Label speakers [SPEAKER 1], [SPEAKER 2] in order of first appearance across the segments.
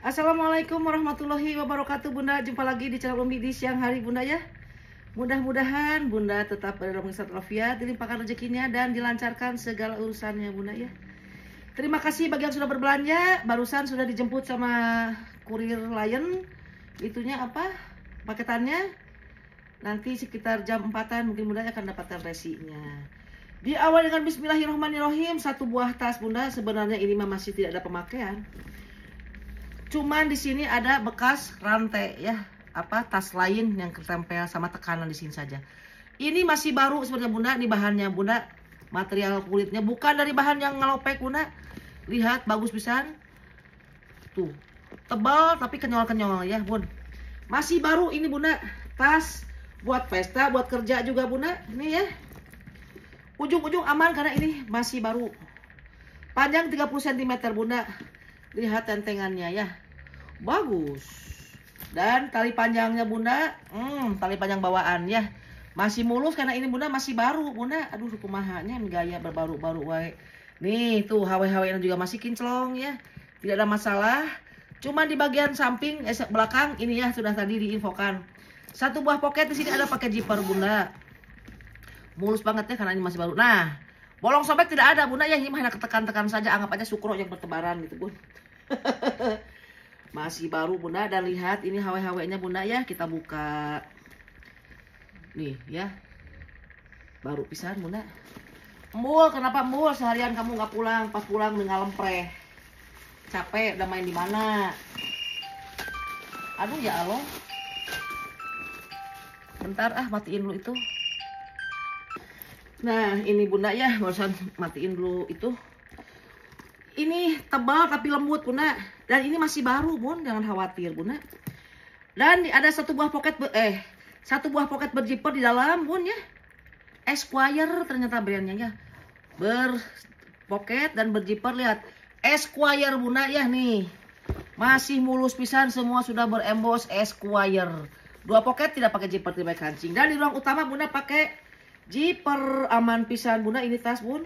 [SPEAKER 1] Assalamualaikum warahmatullahi wabarakatuh Bunda. Jumpa lagi di channel Umi di siang hari Bunda ya. Mudah-mudahan Bunda tetap berada dalam kesehatan walafiat, dilimpahkan rezekinya dan dilancarkan segala urusannya Bunda ya. Terima kasih bagi yang sudah berbelanja. Barusan sudah dijemput sama kurir Lion. Itunya apa? Paketannya. Nanti sekitar jam 4-an mungkin Bunda akan dapatkan resinya. Diawali dengan bismillahirrahmanirrahim. Satu buah tas Bunda. Sebenarnya ini masih tidak ada pemakaian. Cuman di sini ada bekas rantai ya, tas lain yang ketempel sama tekanan di sini saja. Ini masih baru sebenarnya Bunda, ini bahannya Bunda, material kulitnya bukan dari bahan yang ngelopek Bunda. Lihat bagus pisan. Tuh, tebal tapi kenyol-kenyol ya, Bun. Masih baru ini Bunda, tas buat pesta, buat kerja juga Bunda. Ini ya. Ujung-ujung aman karena ini masih baru. Panjang 30 cm Bunda. Lihat tentengannya ya. Bagus. Dan tali panjangnya Bunda, tali panjang bawaan ya. Masih mulus karena ini Bunda masih baru Bunda. Aduh kumahanya gaya berbaru-baru wae. Nih tuh hawe-hawe juga masih kinclong ya. Tidak ada masalah. Cuma di bagian samping belakang ini ya sudah tadi diinfokan. Satu buah pocket di sini ada pakai zipper Bunda. Mulus banget ya karena ini masih baru. Nah, bolong sobek tidak ada Bunda ya. Ini hanya ketekan-tekan saja, anggap aja sukro yang bertebaran gitu Bun. Masih baru Bunda, dan lihat ini hawe-hawenya Bunda ya, kita buka. Nih ya. Baru pisan Bunda. Embul, kenapa embul? Seharian kamu nggak pulang, pas pulang dengan lempreh. Capek udah main di mana? Aduh ya Allah. Bentar matiin dulu itu. Nah, ini Bunda ya, barusan matiin dulu itu. Ini tebal tapi lembut Bunda. Dan ini masih baru Bun, jangan khawatir Bunda. Dan ada satu buah pocket berzipper di dalam Bun ya. Esquire ternyata brandnya ya. Berpocket dan berzipper, lihat. Esquire Bunda ya nih. Masih mulus pisan, semua sudah berembos Esquire. Dua pocket tidak pakai zipper, tidak pakai kancing. Dan di ruang utama Bunda pakai zipper, aman pisan Bunda ini tas Bun.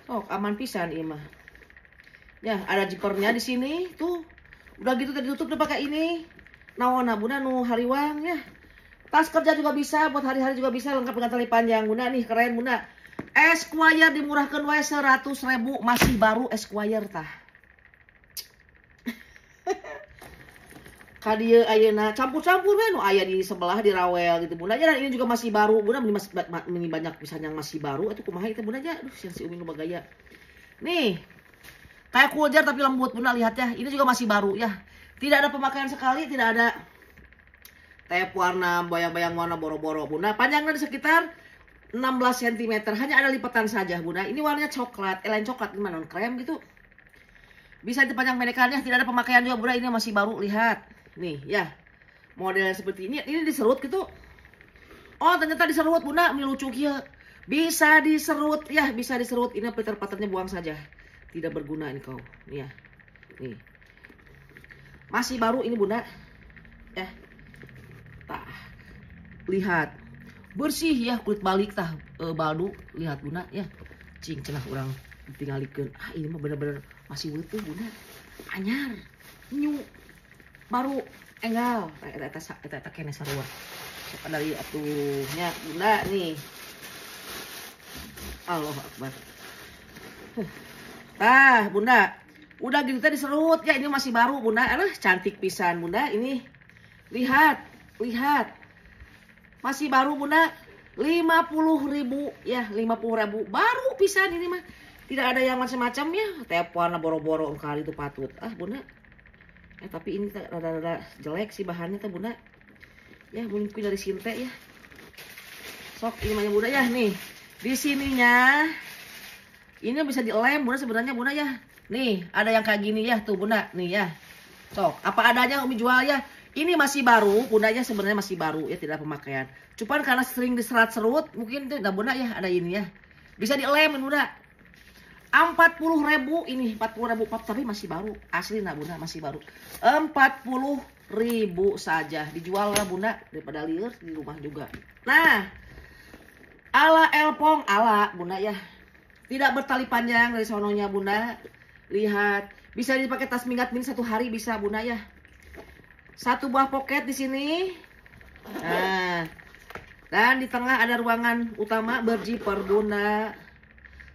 [SPEAKER 1] Oh, aman pisan ini mah. Ya, ada zippernya di sini tuh. Udah gitu tadi tutup udah pakai ini. Naona Bunda nu hariwang ya. Tas kerja juga bisa, buat hari-hari juga bisa, lengkap dengan tali panjang Bunda nih, keren Bunda. Esquire dimurahkan wae 100.000, masih baru Esquire tah. Kadieu ayeuna campur-campur we nu aya di sebelah di rawel gitu Bunda. Dan ini juga masih baru Bunda, ini banyak pisan yang masih baru atuh kumaha itu Bunda ya. Aduh, si Umi nu bagaya. Nih. Kayak kuljar tapi lembut Bunda, lihat ya. Ini juga masih baru ya. Tidak ada pemakaian sekali, tidak ada tep warna bayang-bayang warna boro-boro Bunda. Panjangnya sekitar 16 cm, hanya ada lipatan saja Bunda. Ini warnanya coklat, lain coklat gimana, non krem gitu. Bisa dipanjang pendekannya, tidak ada pemakaian juga Bunda. Ini masih baru, lihat. Nih ya. Modelnya seperti ini diserut gitu. Oh, ternyata diserut Bunda, ini lucu ya. Bisa diserut ya, bisa diserut. Ini filter-filternya buang saja. Tidak berguna ini kau. Nih ya. Nih. Masih baru ini Bunda. Ya. Tah. Lihat. Bersih ya, kulit balik tah baldu. Lihat Bunda ya. Cing cenah urang tinggalikeun. Ini mah bener-bener masih utuh Bunda. Anyar. Nyu. Baru enggal. Eta kene sarua. Siapa dari atuhnya Bunda nih. Allahu Akbar. Bunda, udah gitu tadi diserut ya, ini masih baru Bunda. Aduh, cantik pisan Bunda. Ini lihat, masih baru Bunda. 50.000 ya, 50.000 baru pisan ini mah. Tidak ada yang macam-macam ya. Tep warna boro-boro kali itu patut. Bunda. Tapi ini rada-rada jelek sih bahannya tuh Bunda. Ya, mungkin dari Sinte ya. Sok ini mah Bunda ya nih. Di sininya ini bisa dilem Bunda sebenarnya Bunda ya. Nih, ada yang kayak gini ya tuh Bunda. Nih ya. Sok, apa adanya Umi jual ya. Ini masih baru, Bunda ya sebenarnya masih baru ya, tidak pemakaian. Cuman karena sering diserat-serut, mungkin tuh Bunda ya ada ini ya. Bisa dilem Bunda. 40.000 ini, 40.000 tapi masih baru. Asli Bunda masih baru. 40.000 saja. Dijual lah Bunda daripada liur di rumah juga. Nah, ala elpong ala Bunda ya. Tidak bertali panjang dari sononya Bunda. Lihat, Bisa dipakai tas minggat mini 1 hari bisa bunda ya. 1 buah pocket di sini. Nah, dan di tengah ada ruangan utama berzipper bunda.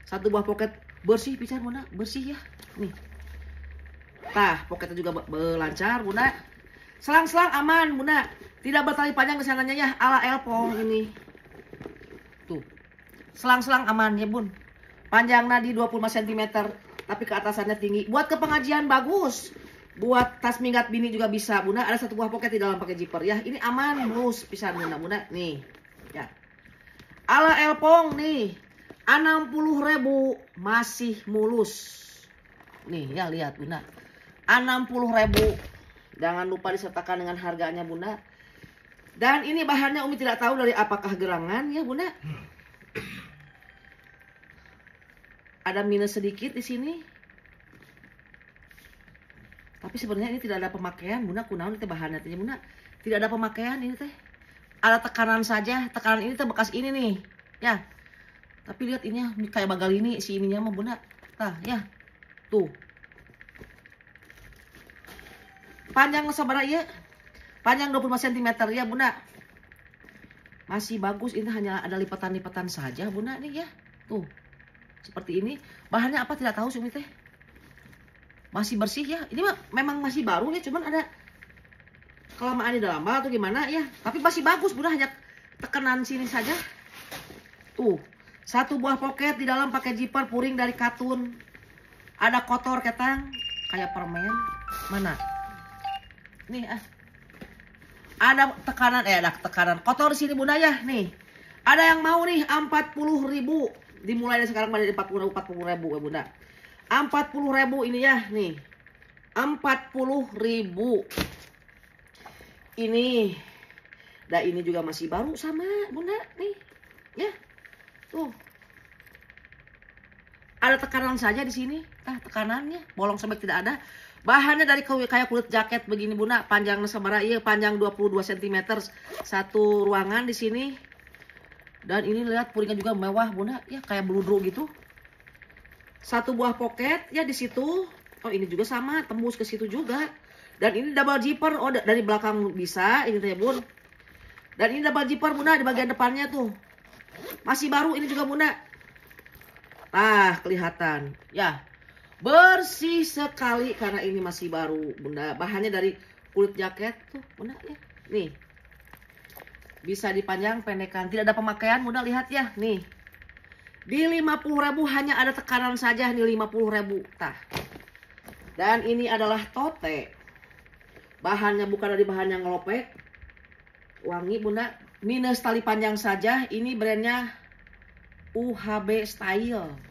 [SPEAKER 1] 1 buah pocket bersih pisan bunda, bersih ya. Nih. Tah, poketnya juga lancar bunda. Selang-selang aman bunda. Tidak bertali panjang kesananya ya, ala elpong ini. Tuh. Selang-selang aman ya bun. Panjangnya di 25 cm, tapi ke atasannya tinggi. Buat ke pengajian bagus. Buat tas minggat bini juga bisa bunda. Ada 1 buah poket di dalam pakai zipper ya. Ini aman, mulus pisan bunda. Nih. Ya. Ala elpong nih. 60.000 masih mulus. Nih ya lihat bunda. 60.000. Jangan lupa disertakan dengan harganya bunda. Dan ini bahannya Umi tidak tahu dari apakah gerangan ya bunda. Ada minus sedikit di sini. Tapi sebenarnya ini tidak ada pemakaian bunda. Kunaon itu bahannya teh bunda. Tidak ada pemakaian ini teh. Ada tekanan saja. Tekanan ini teh bekas ini nih. Ya. Tapi lihat ini kayak bagal ini si ininya mah bunda. Tah ya. Tuh. Panjang sabaraha ya? Panjang 25 cm ya bunda. Masih bagus, ini hanya ada lipatan-lipatan saja bunda nih ya. Tuh. Seperti ini. Bahannya apa tidak tahu Umi teh. Masih bersih ya. Ini mah memang masih baru ya, cuman ada kelamaan di dalam atau gimana ya. Tapi masih bagus bunda, hanya tekanan sini saja. Tuh. 1 buah poket di dalam pakai zipper puring dari katun. Ada kotor ketang kayak permen. Mana? Nih ada tekanan ada tekanan kotor di sini bunda ya. Nih ada yang mau nih 40.000, dimulai dari sekarang dari 40.000 ya bunda. 40.000 ini ya nih. 40.000 ini. Dan ini juga masih baru sama bunda nih ya. Tuh ada tekanan saja di sini. Tekanannya bolong sobek tidak ada. Bahannya dari kayak kulit jaket begini bunda, panjangnya sabaraha ieu, panjang 22 cm. 1 ruangan di sini. Dan ini lihat puringnya juga mewah bunda, ya kayak beludru gitu. 1 buah poket ya di situ. Oh, ini juga sama, tembus ke situ juga. Dan ini double zipper, oh dari belakang bisa ini teh bun. Dan ini double zipper bunda di bagian depannya tuh. Masih baru ini juga bunda. Nah, kelihatan. Ya. Bersih sekali karena ini masih baru bunda. Bahannya dari kulit jaket tuh bunda ya. Nih. Bisa dipanjang pendekan. Tidak ada pemakaian bunda, lihat ya. Nih. Di 50.000 hanya ada tekanan saja nih 50.000. Tah. Dan ini adalah tote. Bahannya bukan dari bahan yang ngelopek. Wangi bunda. Minus tali panjang saja. Ini brandnya UHB Style.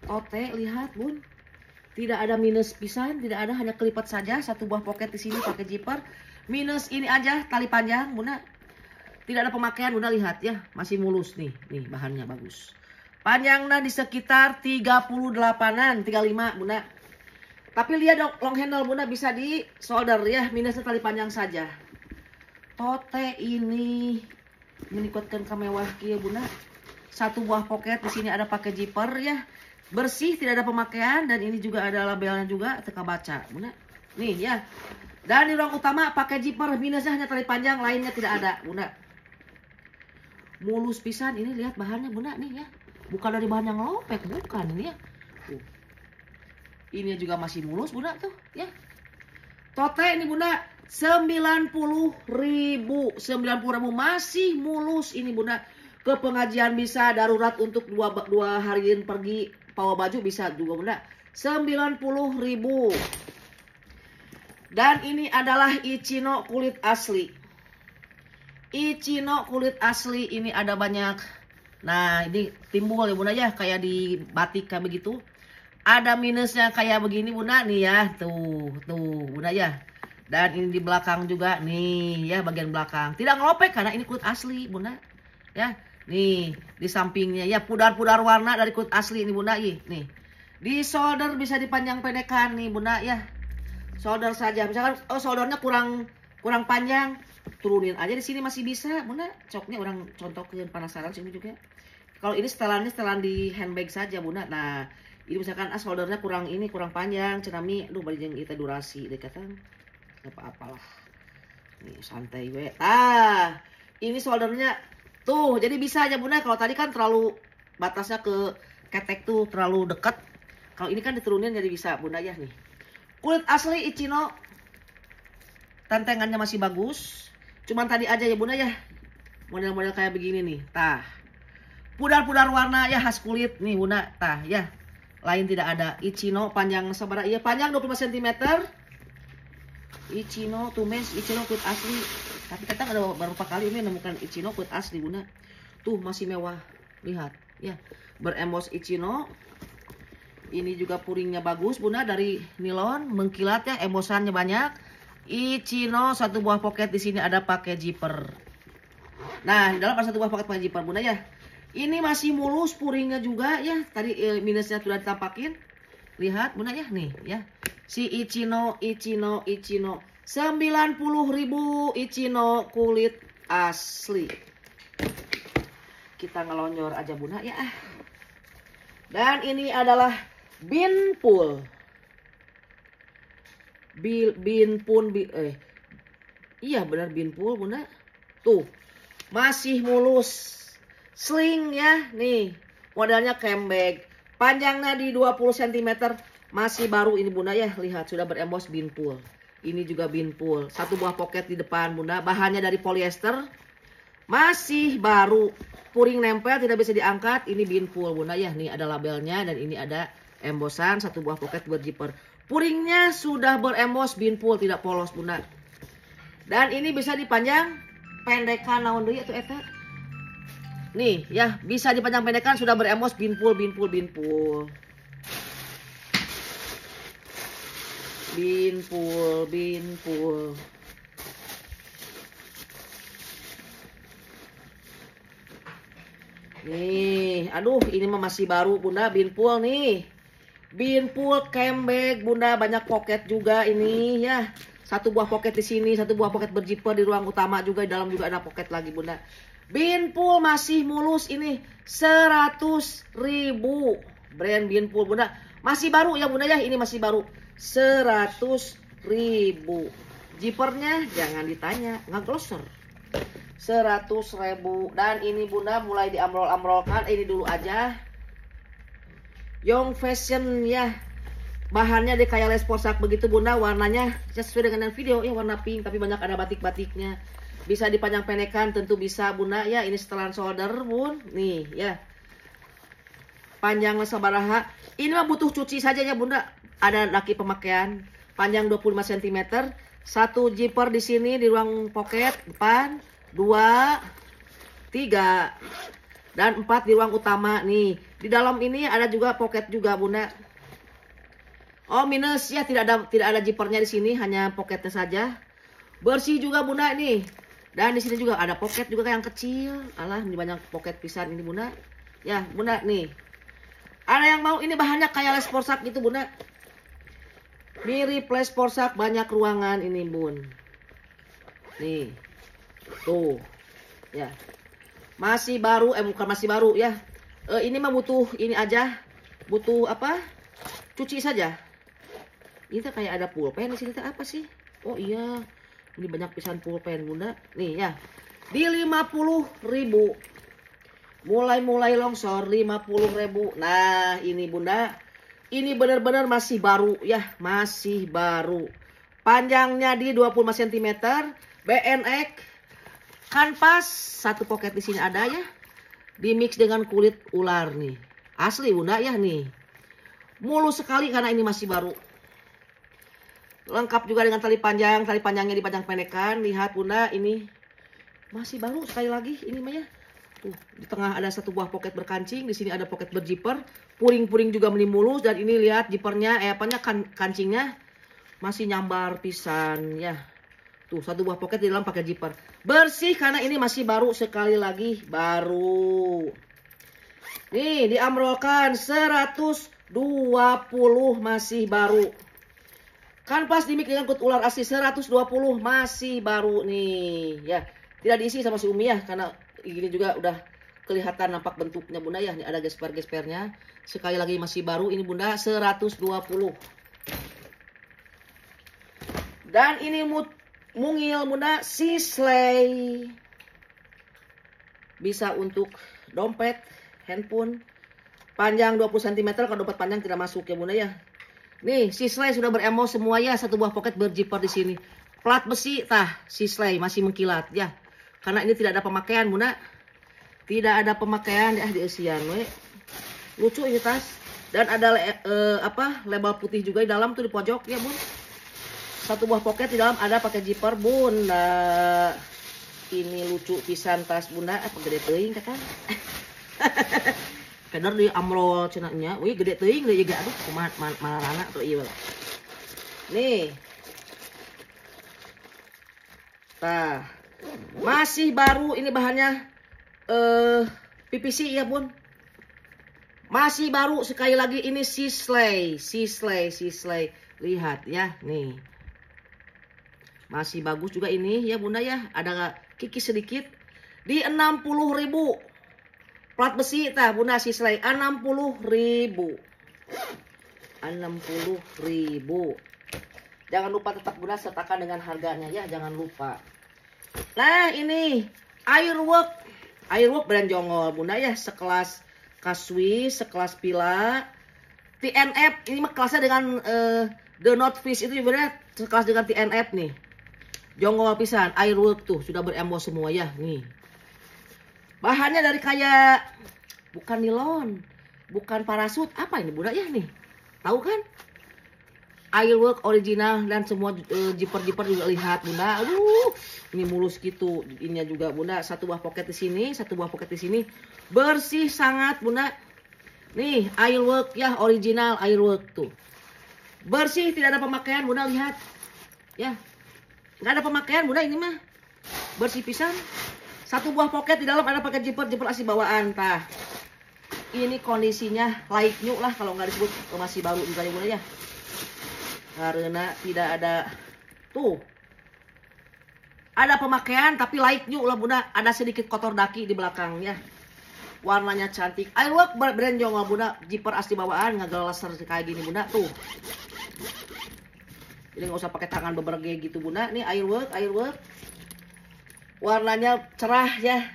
[SPEAKER 1] Tote lihat bun, tidak ada minus pisan, tidak ada, hanya kelipat saja. 1 buah poket di sini pakai zipper. Minus ini aja tali panjang bunda. Tidak ada pemakaian bunda, lihat ya, masih mulus nih bahannya bagus. Panjangnya di sekitar 38-an, 35 bunda. Tapi lihat long handle bunda bisa di solder ya, minusnya tali panjang saja. Tote ini meningkatkan kemewah ya bunda. 1 buah poket di sini ada pakai zipper ya. Bersih, tidak ada pemakaian, dan ini juga ada labelnya juga, teka baca bunda. Nih ya. Dan di ruang utama pakai zipper, minusnya hanya tali panjang, lainnya tidak ada bunda. Mulus pisan, ini lihat bahannya bunda nih ya. Bukan dari bahan yang lopek, bukan ini ya. Tuh. Ini juga masih mulus bunda tuh ya. Tote ini bunda 90.000, 90.000 masih mulus ini bunda. Ke pengajian bisa, darurat untuk 2 harian pergi bawa baju bisa juga bunda. 90.000. Dan ini adalah Ichino kulit asli. Ichino kulit asli ini ada banyak. Nah ini timbul ya bunda ya, kayak di batik kayak begitu. Ada minusnya kayak begini bunda nih ya. Tuh bunda ya. Dan ini di belakang juga nih ya, bagian belakang. Tidak ngelopek karena ini kulit asli bunda. Ya. Nih, di sampingnya ya pudar-pudar warna dari kulit asli ini bunda. Nih. Di solder bisa dipanjang pendekan nih bunda ya. Solder saja. Misalkan soldernya kurang panjang, turunin aja di sini masih bisa bunda. Coknya orang contohkeun penasaran sini juga. Kalau ini setelan di handbag saja bunda. Nah, Ini misalkan soldernya kurang panjang, cenami, aduh bari jeung kita durasi deh kata. Apa-apalah. Nih santai we. Ini soldernya tuh, jadi bisa aja Bunda. Kalau tadi kan terlalu batasnya ke ketek tuh terlalu dekat. Kalau ini kan diturunin jadi bisa Bunda ya nih. Kulit asli Ichino. Tentengannya masih bagus. Cuman tadi aja ya Bunda ya. Model-model kayak begini nih. Pudar-pudar warna ya khas kulit nih Bunda. Ya. Lain tidak ada. Ichino panjang sabaraha ieu? Panjang 25 cm. Ichino tumes, Ichino kulit asli. Tapi kita ada beberapa kali ini menemukan Ichino kulit asli Bunda. Tuh masih mewah. Lihat ya. Berembos Ichino. Ini juga puringnya bagus Bunda, dari nilon, mengkilat ya, embosannya banyak. Ichino satu buah pocket, di sini ada pakai zipper. Nah, di dalam ada satu buah pocket pakai zipper Bunda ya. Ini masih mulus puringnya juga ya. Tadi minusnya sudah ditampakin. Lihat Bunda ya nih ya. Si Ichino 90.000 Ichino kulit asli. Kita ngelonjor aja Bunda ya. Dan ini adalah Binpool. Iya benar Binpool Bunda. Tuh. Masih mulus. Sling ya, nih modelnya cambag, panjangnya di 20 cm, masih baru ini Bunda ya, lihat sudah berembos Binpool. Ini juga Binpool, satu buah pocket di depan Bunda, bahannya dari polyester, masih baru, puring nempel tidak bisa diangkat. Ini Binpool Bunda ya, nih ada labelnya dan ini ada embosan satu buah pocket berzipper. Puringnya sudah berembos Binpool, tidak polos Bunda. Dan ini bisa dipanjang pendekan naon deui atuh eta. Nih ya, bisa dipanjang pendekan, sudah berembos Binpool. Nih, aduh ini mah masih baru Bunda, Binpool nih. Binpool cambag Bunda, banyak pocket juga ini ya. Satu buah pocket di sini, satu buah pocket berzipper di ruang utama juga, di dalam juga ada pocket lagi Bunda. Binpool masih mulus ini 100.000. Brand Binpool Bunda. Masih baru ya Bunda ya, ini masih baru 100.000. Zippernya jangan ditanya, nggak closer. 100.000. Dan ini Bunda mulai diamrol-amrolkan, ini dulu aja. Young fashion ya. Bahannya dia kayak les posak begitu Bunda, warnanya sesuai dengan video ya, warna pink tapi banyak ada batik-batiknya. Bisa dipanjang pendekan tentu bisa Bunda ya. Ini setelan solder Bun. Nih ya. Panjang sabaraha. Ini mah butuh cuci saja ya Bunda. Ada laki pemakaian. Panjang 25 cm. Satu zipper di sini di ruang pocket depan. 2, 3. Dan 4 di ruang utama nih. Di dalam ini ada juga pocket juga Bunda. Oh minus ya, tidak ada zippernya di sini, hanya pocketnya saja. Bersih juga Bunda ini. Dan di sini juga ada pocket juga yang kecil. Alah, ini banyak pocket pisan ini Bunda. Ya, Bunda nih. Ada yang mau ini bahannya kayak les porsak gitu Bunda. Mirip les porsak, banyak ruangan ini Bun. Nih. Tuh. Ya. Masih baru, bukan masih baru ya. Ini mah butuh ini aja. Butuh apa? Cuci saja. Ini kayak ada pulpen di sini apa sih? Oh iya. Ini banyak pisan pulpen Bunda. Nih ya. Di 50.000. Mulai longsor 50.000. Nah, ini Bunda. Ini benar-benar masih baru ya, masih baru. Panjangnya di 25 cm. BNX kanvas, satu pocket di sini ada ya. Dimix dengan kulit ular nih. Asli Bunda ya nih. Mulus sekali karena ini masih baru. Lengkap juga dengan tali panjang, tali panjangnya dipanjang pendekan. Lihat Bunda, ini masih baru sekali lagi ini mah ya. Tuh, di tengah ada satu buah pocket berkancing, di sini ada pocket berzipper. Puring-puring juga mulus dan ini lihat zippernya, kancingnya masih nyambar pisan ya. Tuh, satu buah pocket di dalam pakai zipper. Bersih karena ini masih baru, sekali lagi baru. Nih, diamrolkan 120 masih baru. Kanvas dimik dengan kulit ular asli 120 masih baru nih ya. Tidak diisi sama si Umi ya, karena ini juga udah kelihatan nampak bentuknya bunda ya. Ini ada gesper-gespernya. Sekali lagi masih baru ini bunda 120. Dan ini mungil bunda Sisley. Bisa untuk dompet, handphone. Panjang 20 cm, kalau dompet panjang tidak masuk ya bunda ya. Nih, Sisley sudah beremos semua ya, satu buah pocket berzipper di sini. Plat besi, Sisley masih mengkilat ya. Karena ini tidak ada pemakaian bunda. Tidak ada pemakaian ya di isian we. Lucu ini tas. Dan ada label putih juga di dalam tuh di pojok ya bun. Satu buah pocket di dalam ada pakai zipper bunda. Ini lucu pisan tas bunda. Apa gede teuing kan? Kadar di amrol cenanya. Wih gede teuing deui juga. Aduh kumaha marana tuh ieu. Nih. Tah. Masih baru ini bahannya PVC ya bun. Masih baru sekali lagi ini Sisley. Lihat ya nih. Masih bagus juga ini ya bunda ya. Ada kikis sedikit. Di 60.000. Plat besi bunda Sisley 60.000. 60.000. Jangan lupa tetap bunda sertakan dengan harganya ya. Jangan lupa. Nah ini Airwork brand Jongol bunda ya, sekelas Kaswi, sekelas Pila, TNF ini mah kelasnya dengan The North Face itu juga sekelas dengan TNF nih. Jongol pisan, Airwork tuh sudah berembos semua ya nih. Bahannya dari kayak bukan nilon, bukan parasut, apa ini bunda ya nih? Tahu kan? Airwork original dan semua zipper-zipper juga lihat bunda. Aduh, ini mulus gitu. Ininya juga bunda. Satu buah pocket di sini, satu buah pocket di sini. Bersih sangat bunda. Nih Airwork ya original Airwork tuh. Bersih tidak ada pemakaian bunda lihat. Ya, nggak ada pemakaian bunda ini mah. Bersih pisan. Satu buah pocket di dalam ada pakai zipper asli bawaan tah. Ini kondisinya like new lah kalau nggak disebut masih baru juga ya bunda ya. Karena tidak ada tuh ada pemakaian tapi like new lah bunda. Ada sedikit kotor daki di belakangnya. Warnanya cantik. Airwork brand Jongol bunda. Zipper asli bawaan ngagelaser kayak gini bunda tuh. Jadi nggak usah pakai tangan beberge gitu bunda. Nih Airwork. Warnanya cerah ya.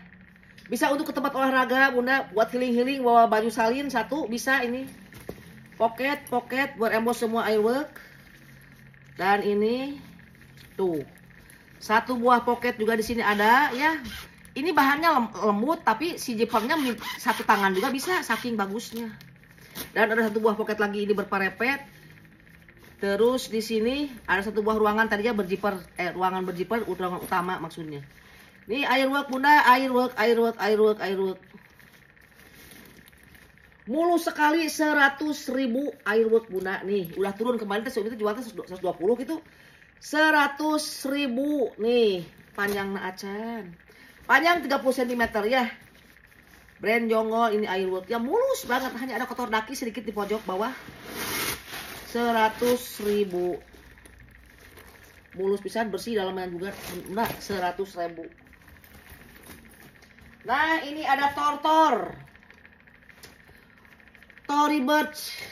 [SPEAKER 1] Bisa untuk ke tempat olahraga bunda. Buat healing bawa baju salin satu bisa ini. Pocket berembos semua Airwork. Dan ini tuh satu buah pocket juga di sini ada ya. Ini bahannya lembut tapi si zippernya satu tangan juga bisa saking bagusnya. Dan ada satu buah pocket lagi ini berparepet. Terus di sini ada satu buah ruangan tadinya berzipper ruangan ruangan utama maksudnya. Nih Airwork bunda, Airwork. Mulus sekali 100.000 Airwork bunda nih. Udah turun kemarin itu jualnya 120 gitu. 100.000 nih. Panjang acan. Panjang 30 cm ya. Brand Jongol ini Airwork. Ya mulus banget. Hanya ada kotor daki sedikit di pojok bawah. 100.000. Mulus pisan bersih dalamnya juga. Nah 100.000. Nah ini ada Tortor. Tory Burch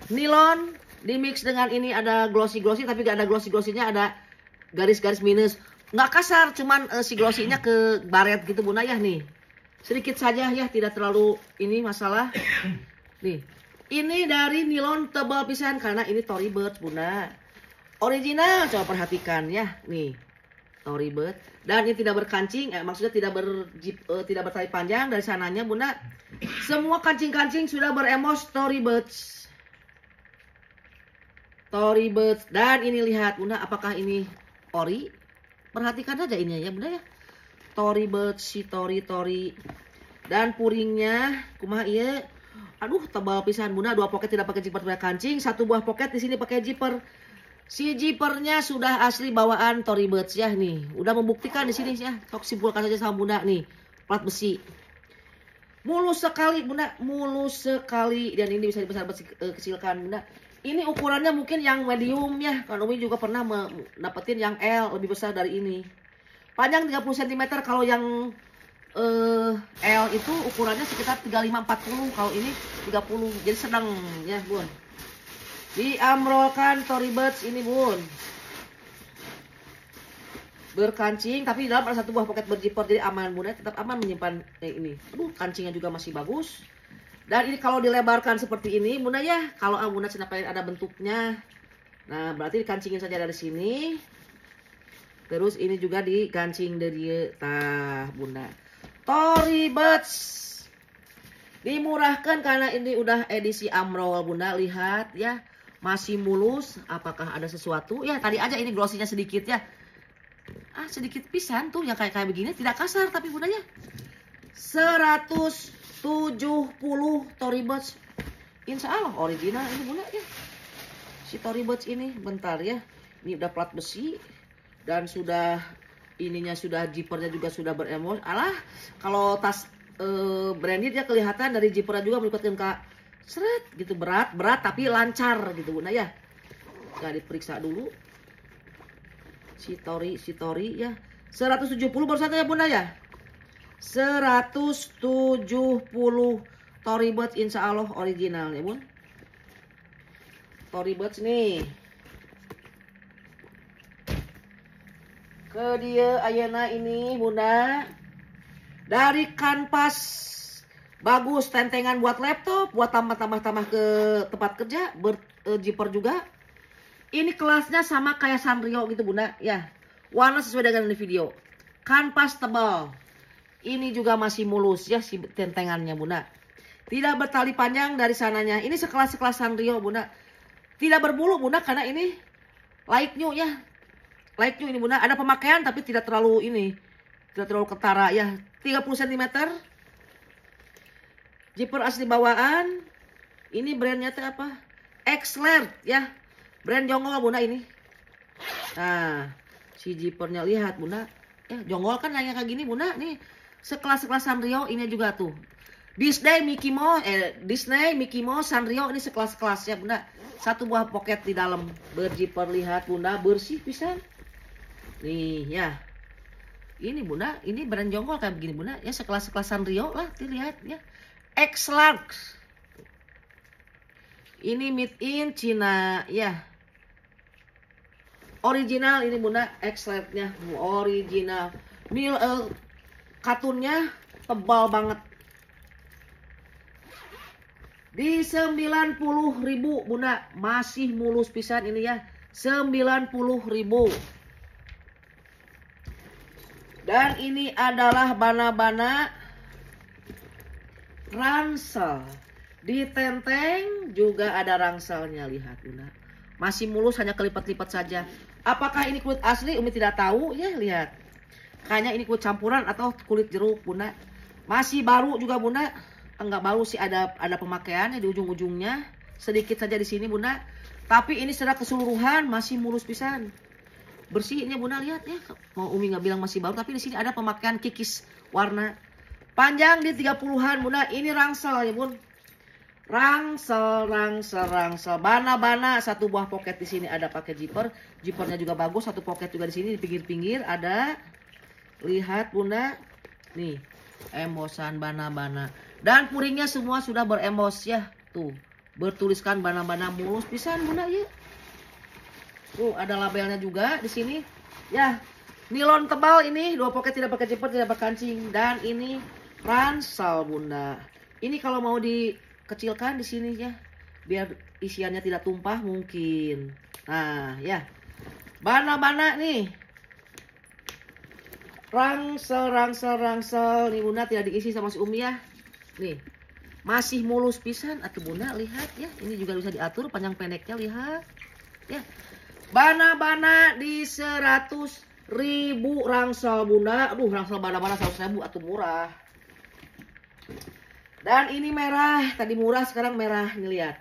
[SPEAKER 1] nilon dimix dengan ini ada glossy tapi gak ada glossy-nya ada garis-garis minus. Nggak kasar cuman si glossy-nya ke baret gitu bunda ya nih. Sedikit saja ya tidak terlalu ini masalah. Nih. Ini dari nilon tebal pisan karena ini Tory Burch bunda. Original coba perhatikan ya nih. Tory Burch dan ini tidak berkancing maksudnya tidak bertali panjang dari sananya bunda. Semua kancing-kancing sudah beremos Tory Burch dan ini lihat bunda apakah ini ori? Perhatikan aja ini ya bunda ya. Tory Burch si Tory dan puringnya kumaha ieu. Aduh tebal pisan bunda. Dua pocket tidak pakai zipper kancing, satu buah pocket di sini pakai zipper. Si zippernya sudah asli bawaan Tory Burch ya nih. Udah membuktikan di sini ya. Sok simpulkan saja sama bunda nih. Plat besi. Mulus sekali bunda, mulus sekali. Dan ini bisa dibesar kecilkan bunda. Ini ukurannya mungkin yang medium ya. Kalau Umi juga pernah dapetin yang L lebih besar dari ini. Panjang 30 cm kalau yang L itu ukurannya sekitar 35-40, kalau ini 30, jadi sedang ya bun. Diamrolkan Tory Burch ini bun, berkancing, tapi di dalam ada satu buah pocket berzipper, jadi aman bun ya, tetap aman menyimpan ini. Aduh, kancingnya juga masih bagus. Dan ini kalau dilebarkan seperti ini bunda ya, kalau bunda pengen ada bentuknya, nah berarti dikancingin saja dari sini. Terus ini juga dikancing dari tah bunda. Tory Burch dimurahkan karena ini udah edisi Amrol bunda, lihat ya, masih mulus. Apakah ada sesuatu ya? Tadi aja ini glossinya sedikit ya, sedikit pisan tuh yang kayak begini, tidak kasar tapi bunda ya. 170 Tory Burch, insya Allah original ini bunda ya. Si Tory Burch ini bentar ya, ini udah plat besi dan sudah ininya sudah zippernya juga sudah beremos. Alah, kalau tas branded ya kelihatan dari zippernya juga mengikutin kak seret gitu, berat tapi lancar gitu bunda ya. Nah diperiksa dulu si Tory ya, 170 baru satu ya bunda ya, 170 Tory Burch insya Allah original ya bun. Tory Burch nih ke dia ayana ini bunda, dari kanvas bagus, tentengan buat laptop, buat tambah ke tempat kerja, berzipper juga. Ini kelasnya sama kayak Sanrio gitu bunda ya, warna sesuai dengan video, kanvas tebal. Ini juga masih mulus ya si tentengannya bunda, tidak bertali panjang dari sananya. Ini sekelas Sanrio bunda, tidak berbulu bunda karena ini light new ya. Light new ini bunda, ada pemakaian tapi tidak terlalu ini, tidak terlalu ketara ya. 30 cm. Zipper asli bawaan. Ini brandnya tuh apa? X-Layer ya. Brand Jonggol bunda ini. Nah, si zippernya lihat bunda. Ya, Jonggol kan kayak gini bunda. Nih, sekelas Sanrio ini juga tuh. Disney, Mickey Mouse, Sanrio ini sekelas ya bunda. Satu buah pocket di dalam, berzipper, lihat bunda, bersih pisan. Nih ya, ini bunda, ini brand Jonggol kayak begini bunda ya, sekelas Sanrio lah, dilihat ya. X-Large, ini made in China ya, original ini bunda. X-Large nya original, katunnya tebal banget. Di 90.000 bunda, masih mulus pisan ini ya, 90.000. Dan ini adalah bana-bana ransel. Di tenteng juga ada rangselnya, lihat bunda. Masih mulus, hanya kelipat-lipat saja. Apakah ini kulit asli? Umi tidak tahu ya, lihat. Kayaknya ini kulit campuran atau kulit jeruk bunda. Masih baru juga bunda. Enggak baru sih, ada pemakaiannya di ujung-ujungnya. Sedikit saja di sini bunda. Tapi ini secara keseluruhan masih mulus pisan. Bersihnya bunda, lihat ya. Mau Umi nggak bilang masih baru, tapi di sini ada pemakaian kikis warna. Panjang di 30-an bunda. Ini rangsel ya bun. Rangsel. Bana-bana, satu buah pocket di sini ada pakai zipper. Zippernya juga bagus, satu pocket juga di sini di pinggir-pinggir ada. Lihat bunda. Nih, embosan bana-bana. Dan puringnya semua sudah berembos ya. Tuh, bertuliskan bana-bana, mulus pisan bunda ya. Tuh ada labelnya juga di sini. Ya, nilon tebal ini, dua pocket, tidak pakai zipper, tidak pakai kancing, dan ini ransel bunda. Ini kalau mau dikecilkan di sini ya, biar isiannya tidak tumpah mungkin. Nah, ya. Bana-bana nih. Rangsel nih bunda, tidak diisi sama si Umi ya. Nih. Masih mulus pisan atuh bunda, lihat ya. Ini juga bisa diatur panjang pendeknya, lihat. Ya. Bana-bana di 100.000 rangsel bunda. Aduh, rangsel bana-bana 100.000 atuh murah. Dan ini merah, tadi murah sekarang merah, nih lihat.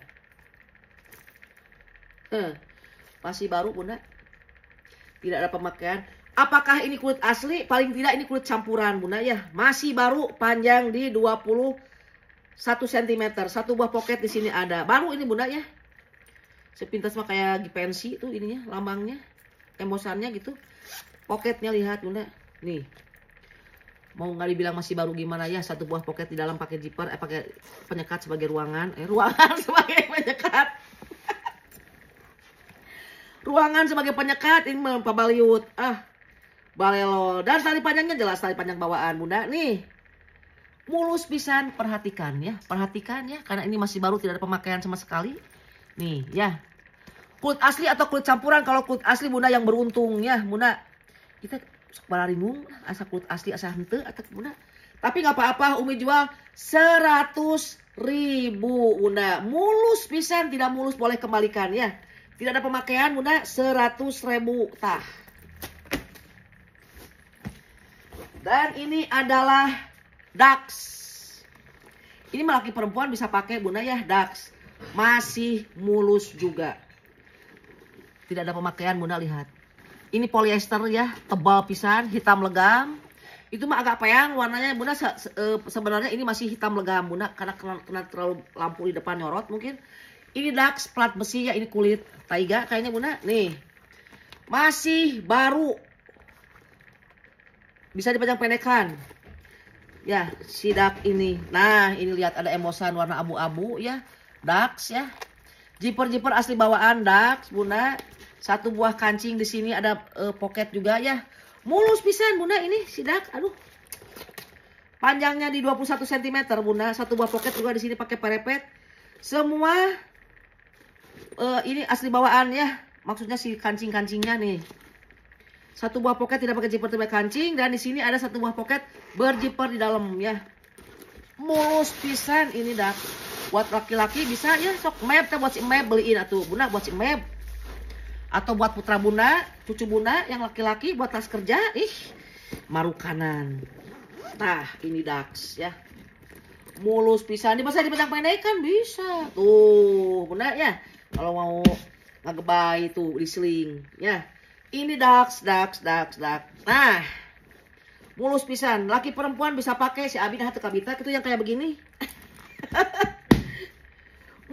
[SPEAKER 1] Masih baru bunda. Tidak ada pemakaian. Apakah ini kulit asli? Paling tidak ini kulit campuran bunda ya. Masih baru, panjang di 21 cm. Satu buah pocket di sini ada. Baru ini bunda ya. Sepintas mah kayak pensi tuh ininya, lambangnya, embosannya gitu. Pocketnya lihat bunda. Nih. mau nggak dibilang masih baru gimana ya, satu buah pocket di dalam pakai zipper, pakai penyekat sebagai ruangan sebagai penyekat. Ruangan sebagai penyekat ini mah pabaliut. Balelo. Dan tali panjangnya jelas tali panjang bawaan bunda nih. Mulus pisan, perhatikan ya, karena ini masih baru, tidak ada pemakaian sama sekali. Nih ya. Kulit asli atau kulit campuran? Kalau kulit asli bunda yang beruntung ya bunda. Kita balaringung asa kulit asli asa henteu atau bunda. Tapi nggak apa-apa, Umi jual 100.000 bunda. Mulus pisan, tidak mulus boleh kembalikan ya. Tidak ada pemakaian bunda, 100.000 tah. Dan ini adalah Dax. Ini laki perempuan bisa pakai bunda ya, Dax. Masih mulus juga. Tidak ada pemakaian bunda, lihat. Ini polyester ya, tebal pisan, hitam legam. Itu mah agak peyang warnanya bunda, sebenarnya ini masih hitam legam bunda, karena kena terlalu lampu di depan nyorot mungkin. Ini Dax plat besi ya, ini kulit taiga kayaknya bunda. Nih, masih baru. Bisa dipajang pendekan. Ya, si Dax ini. Nah, ini lihat ada emosan warna abu-abu ya. Dax ya. Zipper asli bawaan Dax bunda. Satu buah kancing di sini ada pocket juga ya. Mulus pisan bunda ini si Dax. Aduh. Panjangnya di 21 cm bunda. Satu buah pocket juga di sini pakai perepet. Semua ini asli bawaan ya. Maksudnya si kancing-kancingnya nih. Satu buah pocket tidak pakai zipper, tidak kancing, dan di sini ada satu buah pocket berzipper di dalam ya. Mulus pisan ini Dax. Buat laki-laki bisa ya, sok meb teh buat si meb beliin atuh bunda, buat si meb. Atau buat putra bunda, cucu bunda yang laki-laki buat tas kerja, marukanan. Nah, ini Dax ya. Mulus pisan, bisa dipajang pendekan bisa. Tuh, bunda ya. Kalau mau ngagebay tuh di seling ya. Ini Dax. Nah, mulus pisan. Laki perempuan bisa pakai, si Abi nah teu kabita itu yang kayak begini.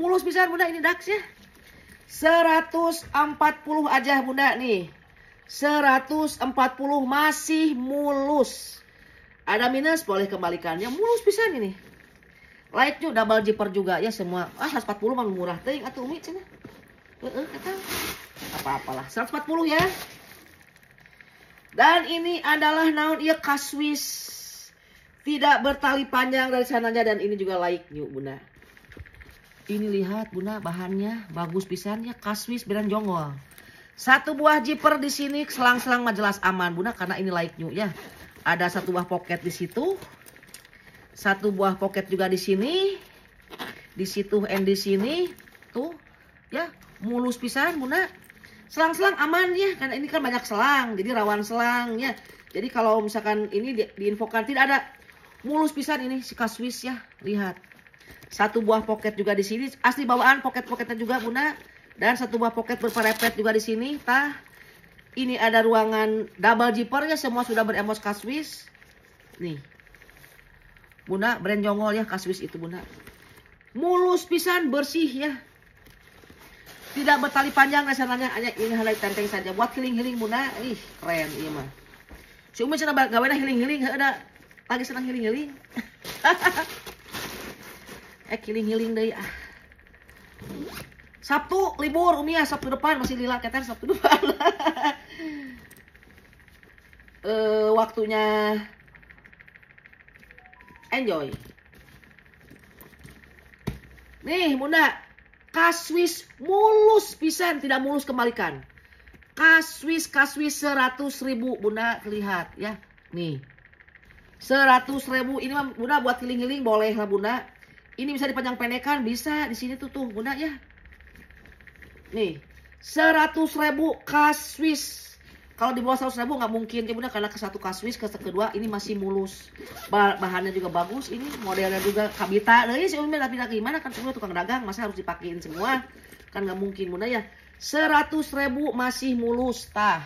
[SPEAKER 1] Mulus pisan bunda, ini Dax ya. 140 aja bunda nih. 140 masih mulus. Ada minus boleh kembalikannya. Mulus pisan ini. Lightnya double zipper juga ya semua. 140 mah murah teuing atuh Umi cenah. Kata apa-apalah. 140 ya. Dan ini adalah naon ieu kaswis. Tidak bertali panjang dari sananya, dan ini juga like new bunda. Ini lihat bunda, bahannya bagus pisan ya, kaswis beran jonggol. Satu buah zipper di sini, selang-selang mah jelas aman bunda, karena ini like new ya. Ada satu buah pocket di situ. Satu buah pocket juga di sini. Di situ and di sini. Tuh ya, mulus pisan bunda. Selang-selang aman ya, karena ini kan banyak selang, jadi rawan selang ya. Jadi kalau misalkan ini diinfokan tidak ada, mulus pisan ini si kaswis ya, lihat. Satu buah pocket juga di sini, asli bawaan pocket-pocketnya juga bunda. Dan satu buah pocket berperepet juga di sini. Tah, ini ada ruangan double zipper ya, semua sudah beremos kaswis. Nih, bunda, brand jongol ya kaswis itu bunda. Mulus pisan, bersih ya. Tidak bertali panjang rasanya, hanya ini halai tenteng saja. Buat healing-healing bunda, keren iya mah. Si Umi cenah gawena healing-healing, ada lagi senang healing-healing. Healing-healing deui Sabtu libur Umi ya, Sabtu depan masih lila keter Sabtu depan. Waktunya enjoy. Nih bunda, kaswis mulus pisan, tidak mulus kembalikan. Kaswis 100.000 bunda, lihat ya. Nih 100.000 ini mah bunda buat healing-healing boleh lah bunda. Ini bisa dipajang pendekan, bisa di sini tuh bunda ya. Nih 100.000 kaswis. Kalau di bawah 100.000 nggak mungkin ya bunda, karena ke satu kaswis, ke kedua ini masih mulus. Bahannya juga bagus, ini modelnya juga kabita. Nah ini si Umi tapi gimana kan semua tukang dagang, masa harus dipakein semua? Kan nggak mungkin bunda ya. 100.000 masih mulus tah.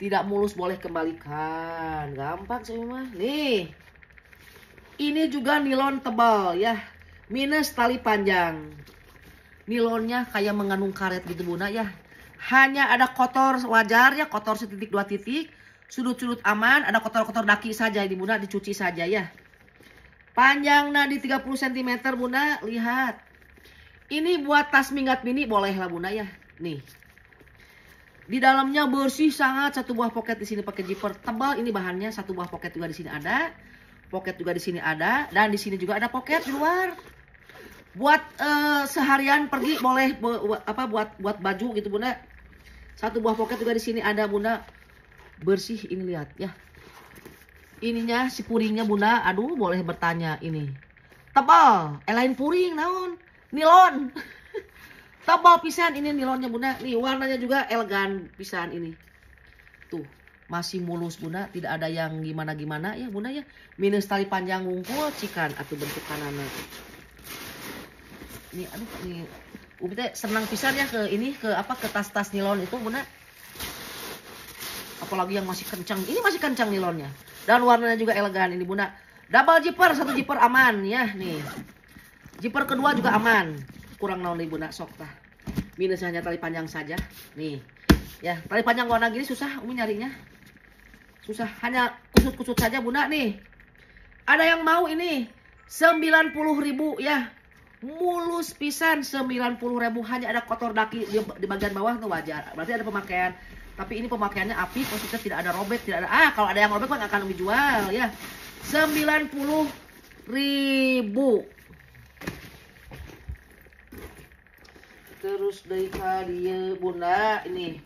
[SPEAKER 1] Tidak mulus boleh kembalikan, gampang sih mah. Nih, ini juga nilon tebal ya, minus tali panjang. Nilonnya kayak mengandung karet gitu bunda ya. Hanya ada kotor wajar ya, kotor setitik dua titik. Sudut-sudut aman, ada kotor-kotor daki saja ini bunda, dicuci saja ya. Panjangnya di 30 cm bunda, lihat. Ini buat tas minggat mini boleh lah bunda ya. Nih. Di dalamnya bersih sangat, satu buah pocket di sini pakai zipper tebal ini bahannya, satu buah pocket juga di sini ada. Pocket juga di sini ada dan di sini juga ada pocket di luar. Buat seharian pergi boleh buat baju gitu bunda. Satu buah pocket juga di sini ada bunda. Bersih ini lihat ya. Ininya si puringnya bunda, aduh boleh bertanya ini. Tebal, lain puring naon? Nilon. Tebal pisan ini nilonnya bunda. Nih warnanya juga elegan pisan ini. Tuh masih mulus bunda, tidak ada yang gimana-gimana ya bunda ya. Minus tali panjang wungkul cikan atau bentuk kanannya. Nih aduh nih Umi teh senang pisan ya ke ini ke tas-tas nilon itu bunda. Apalagi yang masih kencang. Ini masih kencang nilonnya. Dan warnanya juga elegan ini bunda. Double zipper, satu zipper aman ya nih. Zipper kedua juga aman. Kurang naon nih bunda sok tah. Minus hanya tali panjang saja. Nih. Ya, tali panjang warna gini susah Umi nyarinya. Susah, hanya kusut-kusut saja bunda nih. Ada yang mau ini 90.000 ya. Mulus pisan 90.000, hanya ada kotor daki di bagian bawah tuh wajar. Berarti ada pemakaian. Tapi ini pemakaiannya apik, maksudnya tidak ada robek, tidak ada kalau ada yang robek kan akan Umi jual ya. 90.000. Terus dari dia bunda ini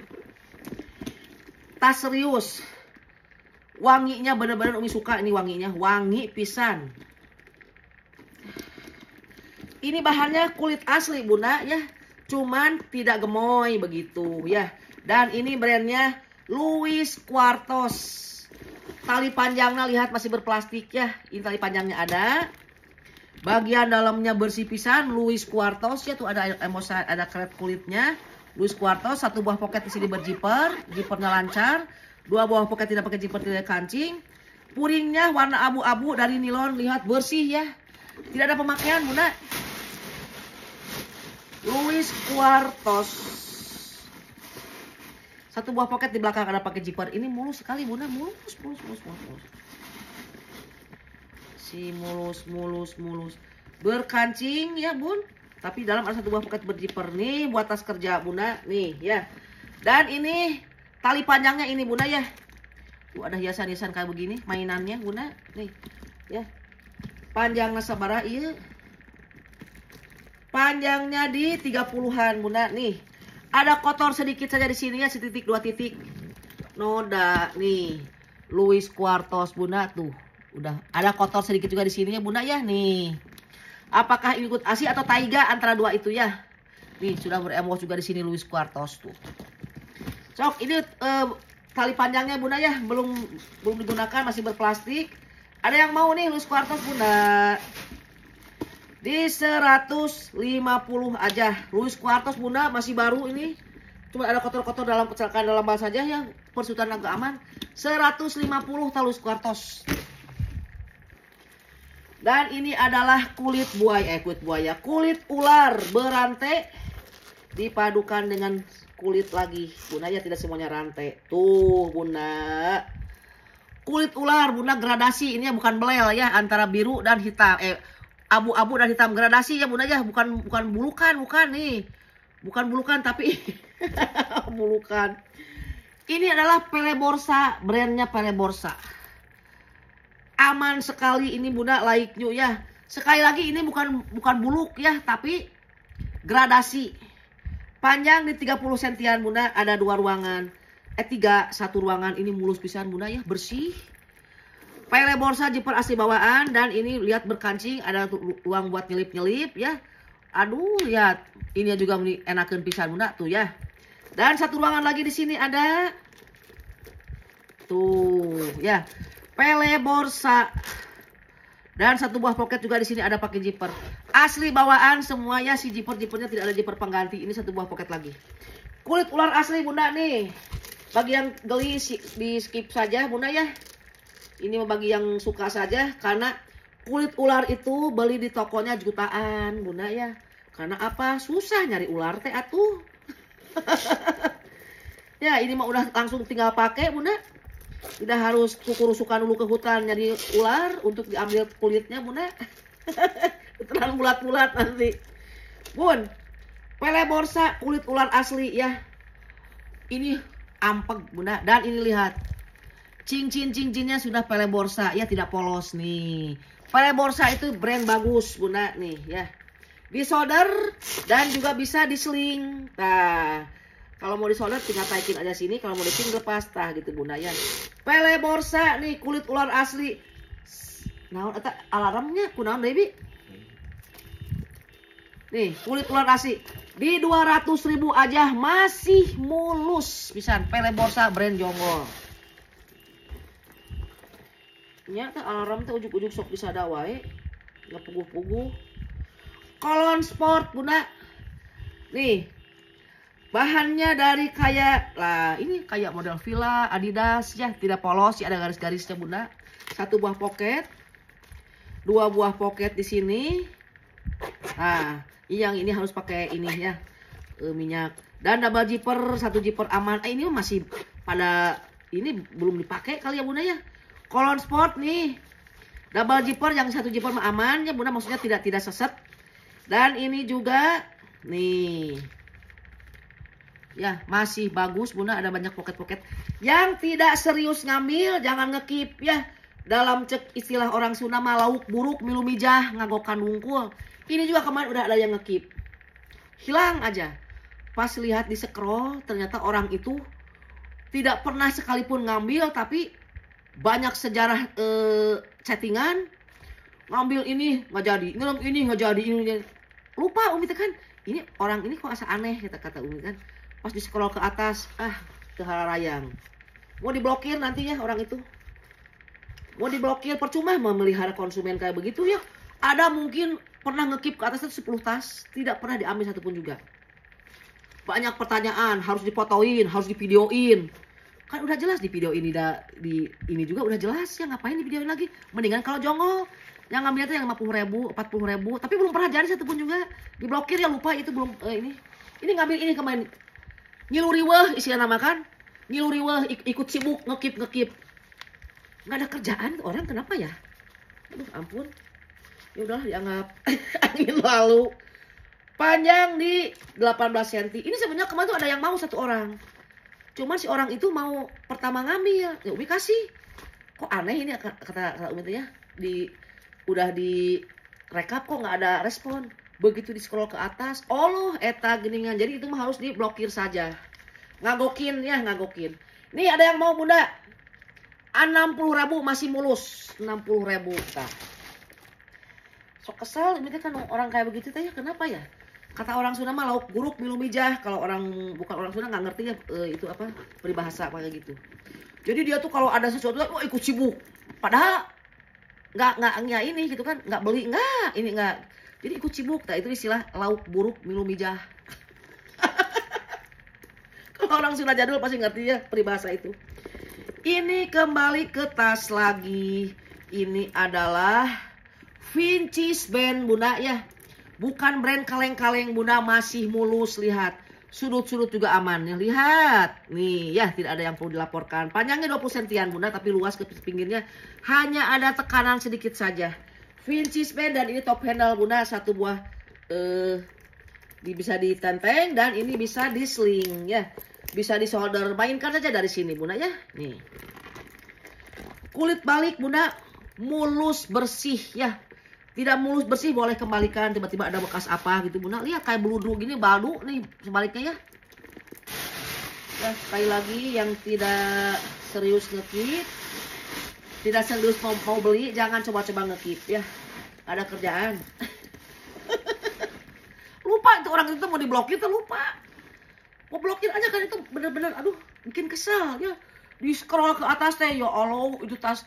[SPEAKER 1] tas serius. Wanginya bener-bener Umi suka ini wanginya, wangi pisan. Ini bahannya kulit asli bunda ya, cuman tidak gemoy begitu ya. Dan ini brandnya Louis Quartos. Tali panjangnya lihat masih berplastik ya. Ini tali panjangnya ada. Bagian dalamnya bersih pisan. Louis Quartos ya tuh ada karet kulitnya. Louis Quartos, satu buah pocket di sini berzipper, zippernya lancar. Dua buah pocket tidak pakai zipper, tidak kancing. Puringnya warna abu-abu dari nilon, lihat bersih ya. Tidak ada pemakaian bunda. Louis Quartos. Satu buah pocket di belakang ada pakai zipper. Ini mulus sekali bunda, mulus. Si mulus. Berkancing ya bun. Tapi dalam ada satu buah pocket berzipper nih buat tas kerja bunda nih ya. Dan ini tali panjangnya ini bunda ya. Tuh ada hiasan-hiasan kayak begini mainannya bunda nih ya. Panjangnya sabaraha ieu? Panjangnya di 30-an bunda nih. Ada kotor sedikit saja di sini ya, setitik dua titik. Noda nih. Louis Quartos bunda tuh. Udah ada kotor sedikit juga di sini ya bunda ya nih. Apakah ini ikut ASI atau Taiga antara dua itu ya? Nih sudah beremos juga di sini Louis Quartos tuh. Sok ini tali panjangnya bunda ya, belum digunakan, masih berplastik. Ada yang mau nih Louis Quartos bunda? Di 150 aja. Louis Quartos bunda masih baru ini. Cuma ada kotor-kotor dalam kecelakaan dalam bal saja ya. Persutan agak aman. 150 Louis Quartos. Dan ini adalah kulit buaya, kulit ular berantai dipadukan dengan kulit lagi. Bunda ya tidak semuanya rantai. Tuh bunda. Kulit ular bunda gradasi, ini ya bukan belel ya, antara biru dan hitam. Abu-abu dan hitam gradasi ya bunda ya, bukan bulukan, bukan nih. Bukan bulukan tapi bulukan. Ini adalah Pele Borsa, brandnya Pele Borsa. Aman sekali ini bunda, like new ya. Sekali lagi ini bukan buluk ya, tapi gradasi. Panjang di 30 sentian bunda, ada 2 ruangan. 3, 1 ruangan, ini mulus pisan bunda ya, bersih. Pele Borsa zipper asli bawaan, dan ini lihat berkancing, ada ruang buat nyelip-nyelip ya. Aduh lihat, ini juga enakeun pisan bunda tuh ya. Dan 1 ruangan lagi di sini ada tuh ya. Pele Borsa. Dan 1 buah pocket juga di sini ada pakai zipper. Asli bawaan semua ya, si zippernya tidak ada zipper pengganti. Ini 1 buah pocket lagi. Kulit ular asli bunda nih. Bagi yang geli di skip saja bunda ya. Ini bagi yang suka saja, karena kulit ular itu beli di tokonya jutaan bunda ya. Karena apa? Susah nyari ular teh atuh. Ya ini mah udah langsung tinggal pakai bunda. Tidak harus kukurusukan dulu ke hutan jadi ular untuk diambil kulitnya bunda. Terlalu bulat-bulat nanti. Bun, pele borsa kulit ular asli ya. Ini ampeg bunda. Dan ini lihat, cincinnya sudah pele borsa ya, tidak polos nih. Pele borsa itu brand bagus bunda nih ya. Disolder dan juga bisa diseling. Nah, kalau mau disolder tinggal taikin aja sini, kalau mau diseling lepas tah gitu bunda ya. Pele borsa nih kulit ular asli. Nah, eta alarmnya kunaon deui, Bi? Nih, kulit ular asli di 200.000 aja masih mulus pisan. Pele borsa brand Jonggol. Nya teh alarm teh ujuk-ujuk sok disada wae. Ngepuguh-puguh. Kolon sport bunda. Nih. Bahannya dari kayak lah, ini kayak model Fila, Adidas ya, tidak polos ya, ada garis-garisnya bunda. Satu buah pocket, dua buah pocket di sini. Nah, yang ini harus pakai ini ya, minyak. Dan double zipper, satu zipper aman. Ini masih pada ini belum dipakai kali ya bunda ya. Kolon sport nih, double zipper, yang satu zipper aman ya bunda, maksudnya tidak seset. Dan ini juga nih. Ya, masih bagus bunda, ada banyak poket-poket. Yang tidak serius ngambil jangan ngekip ya. Dalam cek istilah orang Sunda mah lauk buruk milu mijah ngagokan wungkul. Ini juga kemarin udah ada yang ngekip. Hilang aja. Pas lihat di scroll ternyata orang itu tidak pernah sekalipun ngambil, tapi banyak sejarah chattingan. Ngambil ini nggak jadi, ini nggak jadi, ini lupa Umi kan. Ini orang ini kok asa aneh kata Umi kan. Pas di scroll ke atas, ke halarayang. Mau diblokir nanti ya orang itu. Mau diblokir, percuma memelihara konsumen kayak begitu ya. Ada mungkin pernah ngekip ke atas itu 10 tas, tidak pernah diambil satupun juga. Banyak pertanyaan, harus difotoin, harus divideoin. Kan udah jelas di video ini, di ini juga udah jelas ya, ngapain di videoin lagi. Mendingan kalau Jonggol yang ngambil itu yang 50.000, 40.000, tapi belum pernah jadi satupun juga. Diblokir ya, lupa itu belum ini. Ini ngambil ini kemarin. Nyiluriweh isinya nama kan. Nyiluriweh ikut sibuk ngekip. Nggak ada kerjaan orang, kenapa ya? Aduh ampun. Ya udah dianggap angin lalu. Panjang di 18 cm. Ini sebenarnya kemarin tuh ada yang mau satu orang. Cuman si orang itu mau pertama ngambil. Ya Umi kasih. Kok aneh ini kata Umi ya. Udah di rekap kok nggak ada respon. Begitu di scroll ke atas, Allah eta geningan. Jadi itu mah harus diblokir saja. Ngagokin ya, ngagokin. Nih ada yang mau bunda. 60.000 masih mulus. 60.000 tak. Sok kesel ini kan orang kayak begitu teh ya, kenapa ya? Kata orang Sunda mah lauk buruk milu mijah. Kalau orang bukan orang Sunda nggak ngerti ya itu apa peribahasa kayak gitu. Jadi dia tuh kalau ada sesuatu wah ikut sibuk. Padahal nggak ini gitu kan, nggak beli nggak ini nggak. Jadi ikut sibuk, nah itu istilah lauk buruk milu mijah. Kalau orang Sunda jadul pasti ngerti ya peribahasa itu. Ini kembali ke tas lagi. Ini adalah Vincis Band bunda ya. Bukan brand kaleng-kaleng bunda, masih mulus, lihat. Sudut-sudut juga aman ya, lihat. Nih ya, tidak ada yang perlu dilaporkan. Panjangnya 20 cm bunda, tapi luas ke pinggirnya. Hanya ada tekanan sedikit saja. Vincis Band dan ini top handle bunda, satu buah bisa ditenteng dan ini bisa disling ya. Bisa disolder, mainkan saja dari sini bunda ya. Nih. Kulit balik bunda mulus bersih ya. Tidak mulus bersih boleh kembalikan, tiba-tiba ada bekas apa gitu bunda. Lihat kayak beludru gini, baldu nih sebaliknya ya. Ya, sekali lagi yang tidak serius ngekip, tidak serius mau beli, jangan coba-coba ngekip ya. Ada kerjaan. Lupa itu orang itu mau diblokir tuh lupa. Mau blokir aja kan itu bener-bener aduh bikin kesel ya. Di scroll ke atas teh ya Allah itu tas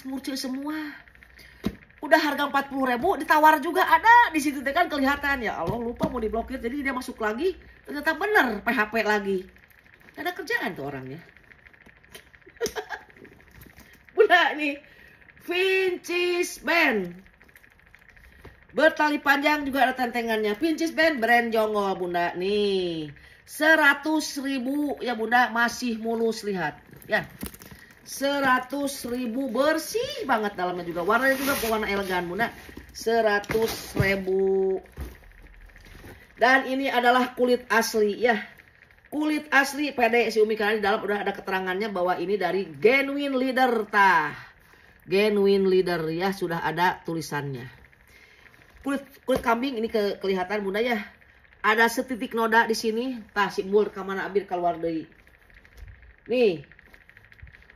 [SPEAKER 1] murcil semua. Udah harga 40.000 ditawar juga ada di situ teh kan kelihatan ya Allah lupa mau diblokir jadi dia masuk lagi ternyata bener PHP lagi. Ada kerjaan tuh orangnya. Bunda nih Vincis Band. Bertali panjang juga ada tentengannya. Vincis Band brand Jonggol bunda nih. 100.000 ya bunda masih mulus lihat ya. 100.000 bersih banget dalamnya juga. Warnanya juga warna elegan bunda. 100.000. Dan ini adalah kulit asli ya. Kulit asli pede si Umi karena di dalam udah ada keterangannya bahwa ini dari genuine leather tah. Genuine leather ya, sudah ada tulisannya. Kulit kambing ini kelihatan bunda ya. Ada setitik noda di sini. Tah simbol kemana abir keluar dari. Nih.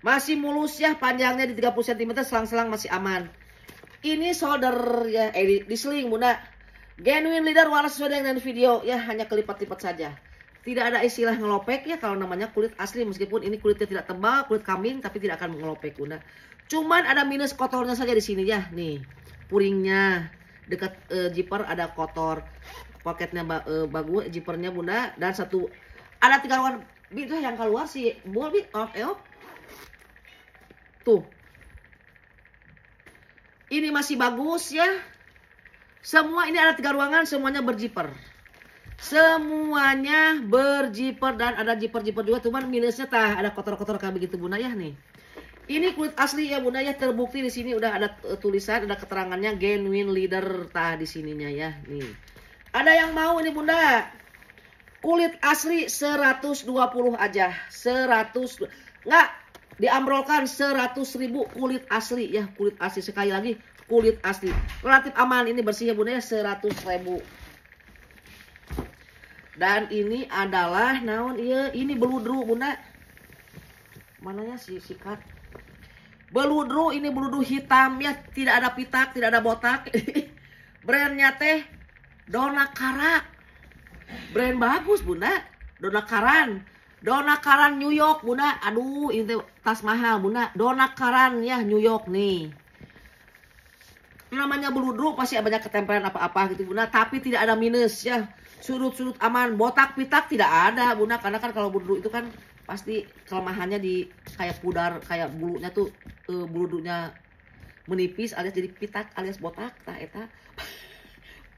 [SPEAKER 1] Masih mulus ya, panjangnya di 30 cm, selang-selang masih aman. Ini solder ya, di seling bunda. Genuine leather walau sesuai dengan video ya, hanya kelipat-lipat saja. Tidak ada istilah ngelopek ya kalau namanya kulit asli, meskipun ini kulitnya tidak tebal, kulit kambing, tapi tidak akan ngelopek bunda. Cuman ada minus kotornya saja di sini ya, nih puringnya dekat zipper ada kotor, poketnya bagus zippernya bunda, dan satu ada 3 ruangan itu yang keluar sih, buat tuh. Ini masih bagus ya. Semua ini ada 3 ruangan, semuanya berzipper. Semuanya berzipper dan ada zipper-zipper juga, cuman minusnya tah ada kotor-kotor kayak begitu bunda ya nih. Ini kulit asli ya bunda ya, terbukti di sini udah ada tulisan, ada keterangannya genuine leather tah di sininya ya nih. Ada yang mau ini bunda? Kulit asli 120 aja. 100 enggak diamrolkan 100.000 kulit asli ya, kulit asli, sekali lagi kulit asli. Relatif aman, ini bersihnya bunda ya 100.000. Dan ini adalah naon iya, ini beludru bunda. Mananya si sikat? Beludru, ini beludru hitam ya, tidak ada pitak, tidak ada botak. Brandnya teh Donakara. Brand bagus bunda, Donakaran. Donakaran New York bunda. Aduh ini tas mahal bunda. Donakaran ya New York nih. Namanya beludru pasti banyak ketempelan apa-apa gitu bunda. Tapi tidak ada minus ya. Sudut-sudut aman. Botak pitak tidak ada bunda. Karena kan kalau beludru itu kan pasti kelemahannya di kayak pudar, kayak bulunya tuh beludrunya menipis alias jadi pitak alias botak. Tah eta.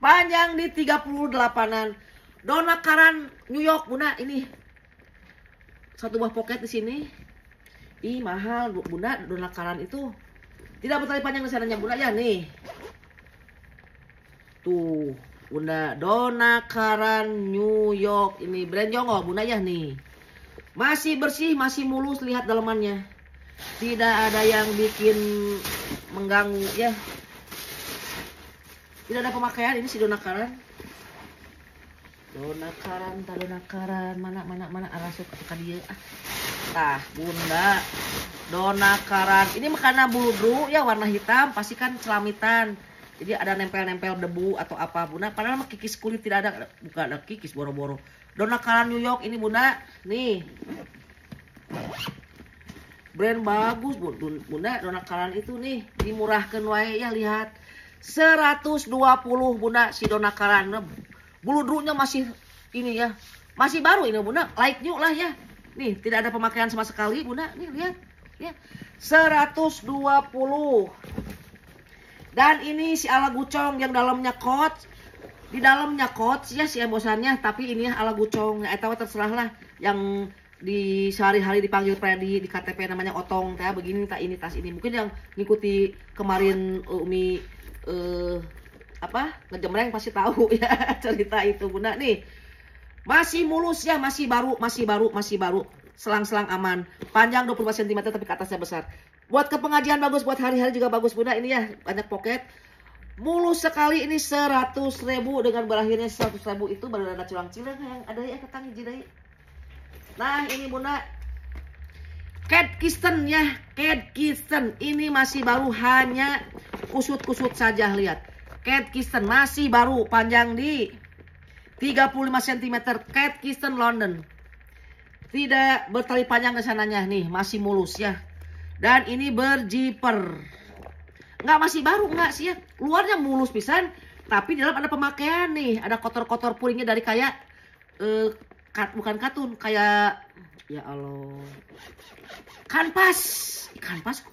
[SPEAKER 1] Panjang di 38-an. Donakaran New York bunda ini. Satu buah pocket di sini. Ih mahal bunda, Donakaran itu. Tidak bertali panjang di sananya bunda ya nih. Tuh bunda, Donakaran New York ini brand Jongo bunda ya nih. Masih bersih, masih mulus, lihat dalamannya. Tidak ada yang bikin mengganggu ya. Tidak ada pemakaian, ini si Donakaran. Donakaran, mana arah suka dia. Tah, bunda. Donakaran. Ini karena beludru ya warna hitam, pasti kan celamitan. Jadi ada nempel-nempel debu atau apa bunda. Padahal mah kikis kulit tidak ada, bukan ada kikis boro-boro. Donakaran New York ini bunda, nih. Brand bagus bunda, Donakaran itu nih dimurahkan wae ya, lihat. 120 bunda si Donakaran. Beludrunya masih ini ya, masih baru ini bunda, like new lah ya. Nih tidak ada pemakaian sama sekali bunda, nih lihat ya. 120. Dan ini si ala gucong yang dalamnya coach. Di dalamnya coach ya si embosannya, tapi ini ala gucong. Ya eta terserah lah, yang di sehari-hari dipanggil Freddy di KTP namanya otong teh begini tak ini tas ini. Mungkin yang ngikuti kemarin Umi ngejemreng pasti tahu ya cerita itu bunda nih. Masih mulus ya, masih baru, selang-selang aman. Panjang 25 cm tapi ke atasnya besar. Buat ke pengajian bagus, buat hari-hari juga bagus bunda. Ini ya banyak pocket. Mulus sekali, ini 100.000 dengan berakhirnya 100.000 itu baru ada culang-cilang yang ada ya ketang hiji deui. Nah ini bunda, Cat Kisten ya, Cat Kisten ini masih baru, hanya kusut-kusut saja, lihat. Cat Kisten masih baru, panjang di 35 cm. Cat Kisten London. Tidak bertali panjang ke sananya nih, masih mulus ya. Dan ini berzipper. Enggak masih baru enggak sih ya. Luarnya mulus pisan, tapi di dalam ada pemakaian nih, ada kotor-kotor puringnya dari kayak bukan katun, kayak ya Allah. Kanvas.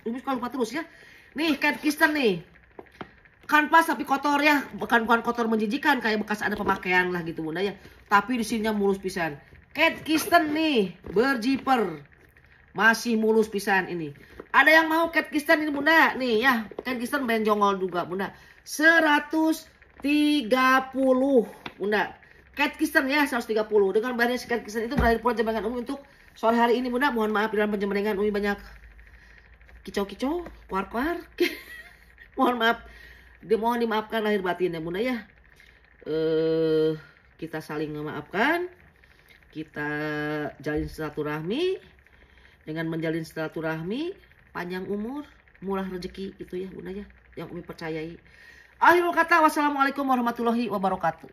[SPEAKER 1] Ini kalau lupa terus ya. Nih Cat Kisten nih. Kanvas tapi kotor ya, bukan kotor menjijikan kayak bekas ada pemakaian lah gitu bunda ya. Tapi di sininya mulus pisan. Cat Kisten nih, berzipper.
[SPEAKER 2] Masih mulus pisan ini. Ada yang mau Katkistan ini Bunda? Nih ya, Katkistan main jongol juga Bunda. 130 Bunda. Katkistan ya 130. Dengan bayarnya Katkistan itu berakhir pula jam Umi untuk sore hari ini Bunda. Mohon maaf dalam penjemberengan Umi banyak kicau-kicau, kuar-kuar. Mohon maaf. Mohon dimaafkan lahir batin ya Bunda ya. Kita saling memaafkan. Kita jalin silaturahmi. Dengan menjalin silaturahmi, panjang umur, murah rezeki itu ya Bunda ya, yang Umi percayai. Akhirul kata, wassalamualaikum warahmatullahi wabarakatuh.